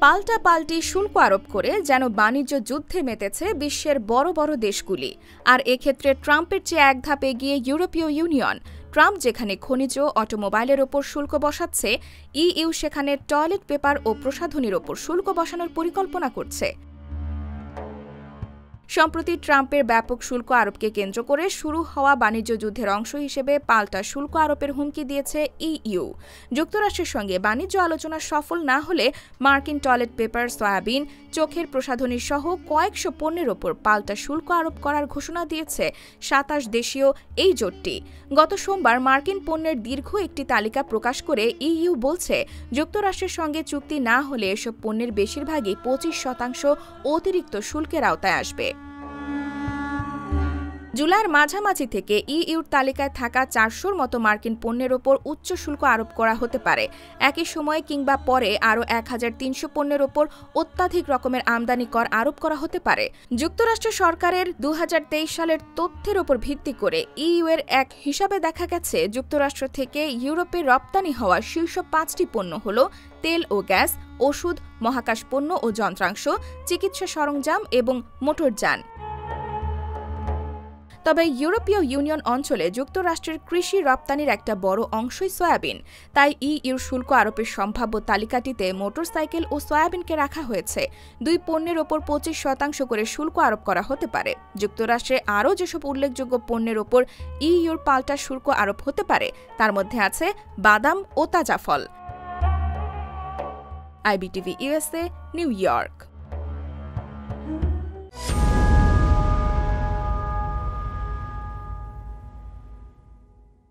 পাল্টাপাল্টি শুল্ক আরোপ করে যেন বাণিজ্য যুদ্ধে মেতেছে বিশ্বের বড় বড় দেশগুলি। আর এক্ষেত্রে ট্রাম্পের চেয়ে এক ধাপ এগিয়ে ইউরোপীয় ইউনিয়ন। ট্রাম্প যেখানে খনিজ অটোমোবাইলের ওপর শুল্ক বসাচ্ছে, ইইউ সেখানে টয়লেট পেপার ও প্রসাধনীর ওপর শুল্ক বসানোর পরিকল্পনা করছে। সম্প্রতি ট্রাম্পের ব্যাপক শুল্ক আরোপকে কেন্দ্র করে শুরু হওয়া বাণিজ্য যুদ্ধের অংশ হিসেবে পাল্টা শুল্ক আরোপের হুমকি দিয়েছে ইইউ। যুক্তরাষ্ট্রের সঙ্গে বাণিজ্য আলোচনা সফল না হলে মার্কিন টয়লেট পেপার, সয়াবিন, চোখের প্রসাধনী সহ কয়েকশো পণ্যের ওপর পাল্টা শুল্ক আরোপ করার ঘোষণা দিয়েছে ২৭ দেশীয় এই জোটটি। গত সোমবার মার্কিন পণ্যের দীর্ঘ একটি তালিকা প্রকাশ করে ইইউ বলছে, যুক্তরাষ্ট্রের সঙ্গে চুক্তি না হলে এসব পণ্যের বেশিরভাগই ২৫% অতিরিক্ত শুল্কের আওতায় আসবে। জুলাইয়ের মাঝামাঝি থেকে ইইউর তালিকায় থাকা ৪০০-র মতো মার্কিন পণ্যের ওপর উচ্চ শুল্ক আরোপ করা হতে পারে। একই সময়ে কিংবা পরে আরও ১৩০০ পণ্যের ওপর অত্যাধিক রকমের আমদানি কর আরোপ করা হতে পারে। যুক্তরাষ্ট্র সরকারের ২০২৩ সালের তথ্যের ওপর ভিত্তি করে ইইউ-এর এক হিসাবে দেখা গেছে, যুক্তরাষ্ট্র থেকে ইউরোপে রপ্তানি হওয়া শীর্ষ ৫টি পণ্য হল তেল ও গ্যাস, ওষুধ, মহাকাশ পণ্য ও যন্ত্রাংশ, চিকিৎসা সরঞ্জাম এবং মোটরযান। তবে ইউরোপীয় ইউনিয়ন অঞ্চলে যুক্তরাষ্ট্রের কৃষি রপ্তানির একটা বড় অংশই সয়াবিন। তাই ইইউর শুল্ক আরোপের সম্ভাব্য তালিকাটিতে মোটরসাইকেল ও সয়াবিনকে রাখা হয়েছে। দুই পণ্যের ওপর ২৫% করে শুল্ক আরোপ করা হতে পারে। যুক্তরাষ্ট্রে আরও যেসব উল্লেখযোগ্য পণ্যের ওপর ইইউর পাল্টা শুল্ক আরোপ হতে পারে, তার মধ্যে আছে বাদাম ও তাজা ফল। IBTV USA, new York.